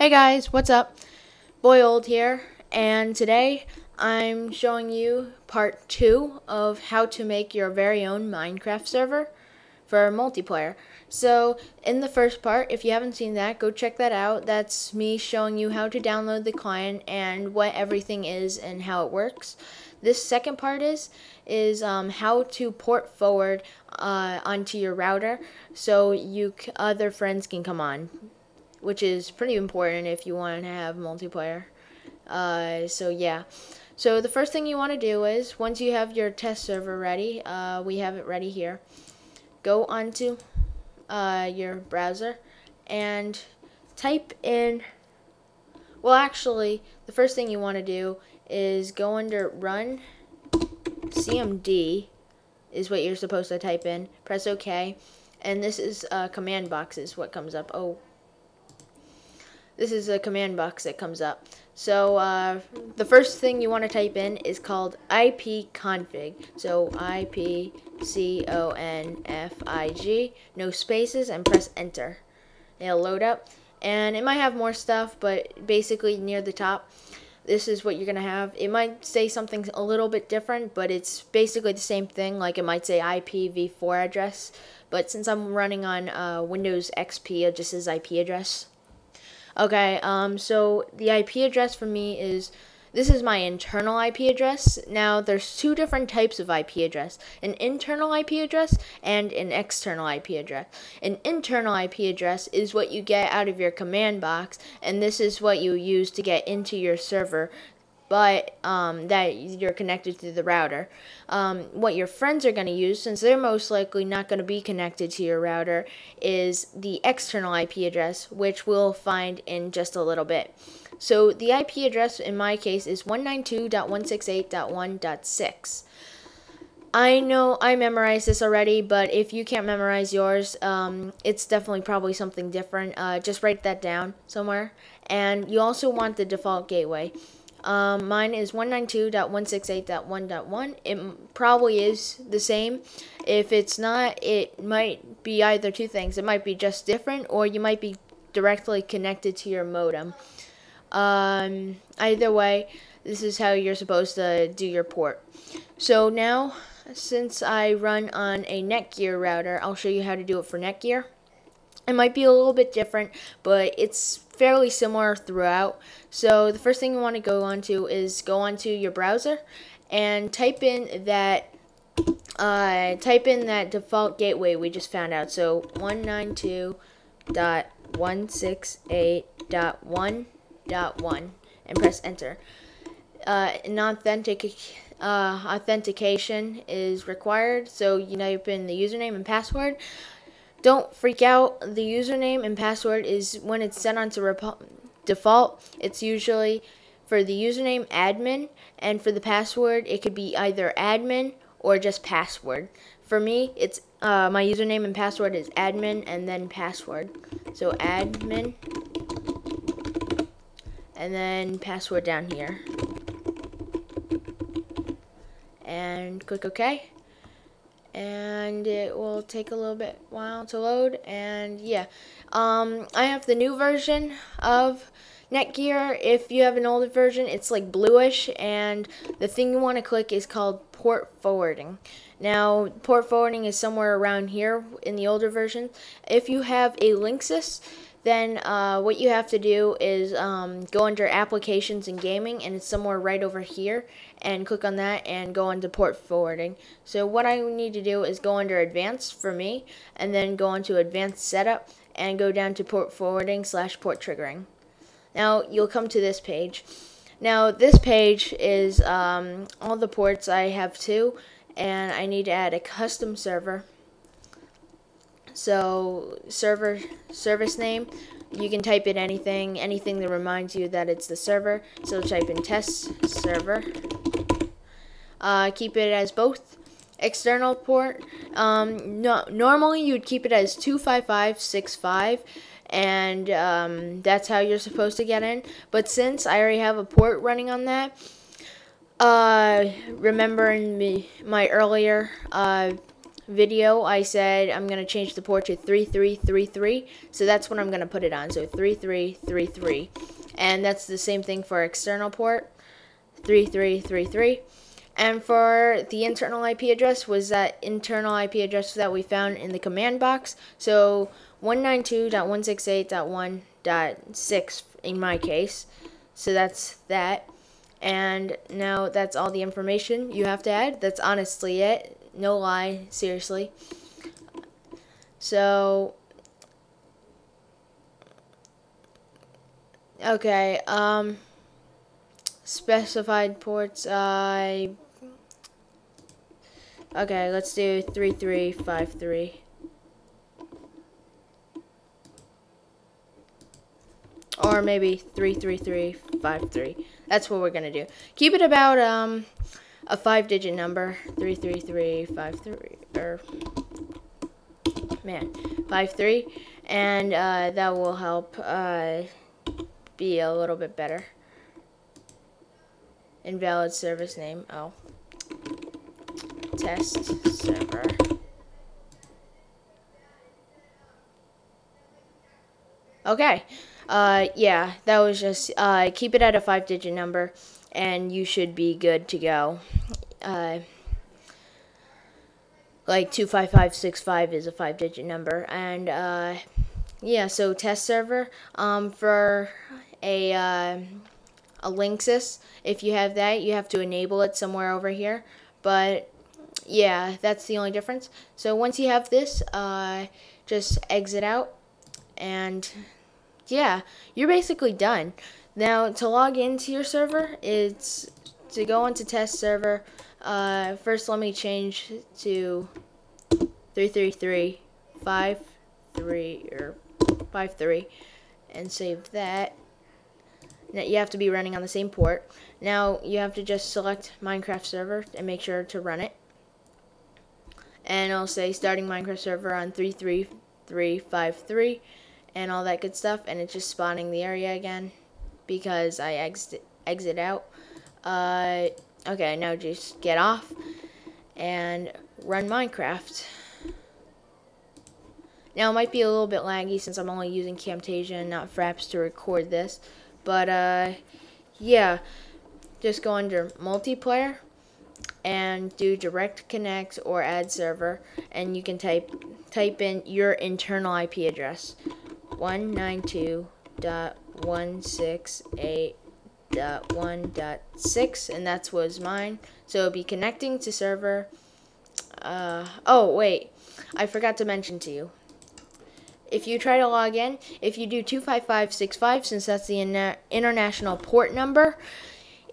Hey guys, what's up? Boy Old here, and today I'm showing you part 2 of how to make your very own Minecraft server for multiplayer. So, in the first part, if you haven't seen that, go check that out. That's me showing you how to download the client and what everything is and how it works. This second part is how to port forward onto your router so other friends can come on, which is pretty important if you want to have multiplayer. So yeah. So the first thing you want to do is, once you have your test server ready, we have it ready here, go onto your browser and type in, well actually, the first thing you want to do is go under run cmd is what you're supposed to type in, press OK, and this is command box is what comes up. This is a command box that comes up. So the first thing you want to type in is called ipconfig. So ipconfig, no spaces, and press enter. It'll load up, and it might have more stuff, but basically near the top, this is what you're gonna have. It might say something a little bit different, but it's basically the same thing. Like it might say IPv4 address, but since I'm running on Windows XP, it just says IP address. Okay, so the IP address for me is, this is my internal IP address. Now, there's two different types of IP address, an internal IP address and an external IP address. An internal IP address is what you get out of your command box, and this is what you use to get into your server, but that you're connected to the router. What your friends are going to use, since they're most likely not going to be connected to your router, is the external IP address, which we'll find in just a little bit. So the IP address in my case is 192.168.1.6. I know I memorized this already, but if you can't memorize yours, it's definitely probably something different. Just write that down somewhere. And you also want the default gateway. Mine is 192.168.1.1. It probably is the same. If it's not, it might be either two things. It might be just different, or you might be directly connected to your modem. Either way, this is how you're supposed to do your port. So now, since I run on a Netgear router, I'll show you how to do it for Netgear. It might be a little bit different, but it's fairly similar throughout. So the first thing you want to go onto is go onto your browser and type in that default gateway we just found out. So 192.168.1.1 and press enter. An authentication is required, so you type in the username and password. Don't freak out. The username and password is, when it's set onto default, it's usually for the username admin, and for the password it could be either admin or just password. For me, it's my username and password is admin and then password. So admin and then password down here. And click OK. And it will take a little bit while to load. And yeah, I have the new version of Netgear. If you have an older version, it's like bluish, and the thing you want to click is called port forwarding. Now, port forwarding is somewhere around here in the older version. If you have a Linksys, then what you have to do is go under applications and gaming, and it's somewhere right over here, and click on that and go into port forwarding. So what I need to do is go under advanced for me, and then go into advanced setup and go down to port forwarding / port triggering. Now you'll come to this page. Now this page is all the ports. I have 2, and I need to add a custom server. So service name, you can type in anything that reminds you that it's the server. So type in test server. Keep it as both. External port, normally you'd keep it as 25565, and that's how you're supposed to get in. But since I already have a port running on that, remember in my earlier video, I said I'm going to change the port to 3333. So that's what I'm going to put it on. So 3333. And that's the same thing for external port, 3333. And for the internal IP address was that internal IP address that we found in the command box. So 192.168.1.6 in my case. So that's that. And now that's all the information you have to add. That's honestly it. No lie, seriously. So, okay, specified ports, okay, let's do 3353. Or maybe 33353. That's what we're gonna do. Keep it about a 5-digit number, 33353, or 53, and that will help be a little bit better. Invalid service name. Oh, test server. Okay. Yeah, that was just, keep it at a 5-digit number, and you should be good to go. Like 25565 is a 5-digit number, and, yeah, so test server, for a Linksys, if you have that, you have to enable it somewhere over here, but, yeah, that's the only difference. So once you have this, just exit out, and yeah, you're basically done. Now, to log into your server, it's to go into test server. First, let me change to 33353 or 53 and save that. Now, you have to be running on the same port. Now, you have to just select Minecaft server and make sure to run it. And it'll say starting Minecaft server on 33353. And all that good stuff, and it's just spawning the area again because I exit out. Okay, now just get off and run Minecraft. Now it might be a little bit laggy since I'm only using Camtasia and not Fraps to record this, but yeah, just go under multiplayer and do direct connect or add server, and you can type in your internal IP address. 192.168.1.6, and that was mine. So it'll be connecting to server. Oh wait, I forgot to mention to you. If you try to log in, if you do 25565, since that's the international port number,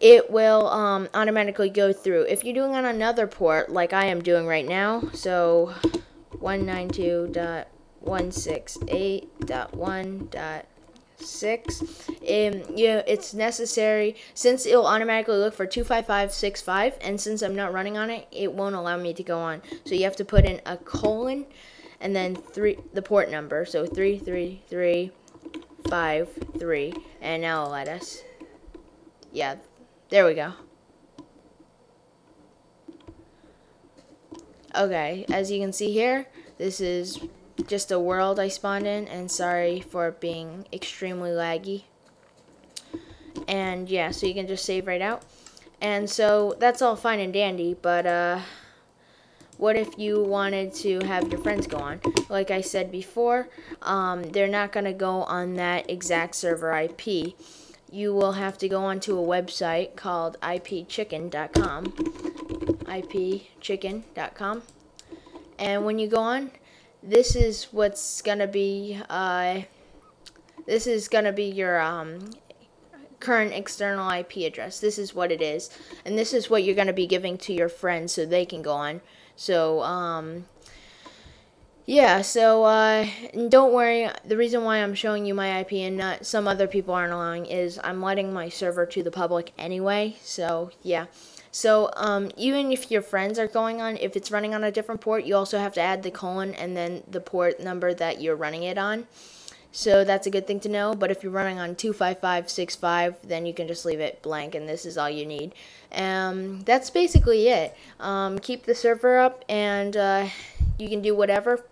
it will automatically go through. If you're doing on another port, like I am doing right now, so 192.168.1.6, yeah, it's necessary, since it'll automatically look for 25565, and since I'm not running on it, it won't allow me to go on. So you have to put in a colon and then the port number, so 33353, and now it'll let us. Yeah, there we go. Okay, as you can see here, this is just a world I spawned in, and sorry for being extremely laggy. And yeah, so you can just save right out. And so that's all fine and dandy, but what if you wanted to have your friends go on? Like I said before, they're not going to go on that exact server IP. You will have to go onto a website called ipchicken.com. ipchicken.com. And when you go on, this is what's going to be, this is going to be your current external IP address. This is what it is. And this is what you're going to be giving to your friends so they can go on. So, yeah, so, and don't worry, the reason why I'm showing you my IP and not some other people aren't allowing is I'm letting my server to the public anyway, so, yeah. So, even if your friends are going on, if it's running on a different port, you also have to add the colon and then the port number that you're running it on. So that's a good thing to know, but if you're running on 25565, then you can just leave it blank, and this is all you need. That's basically it. Keep the server up, and you can do whatever.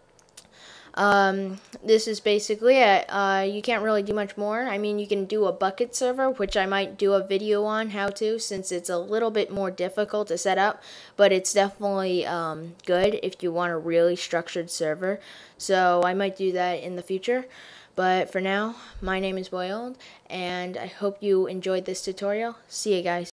This is basically it. You can't really do much more. I mean, you can do a bucket server, which I might do a video on how to, since it's a little bit more difficult to set up, but it's definitely good if you want a really structured server. So I might do that in the future. But for now, my name is Boiled, and I hope you enjoyed this tutorial. See you guys.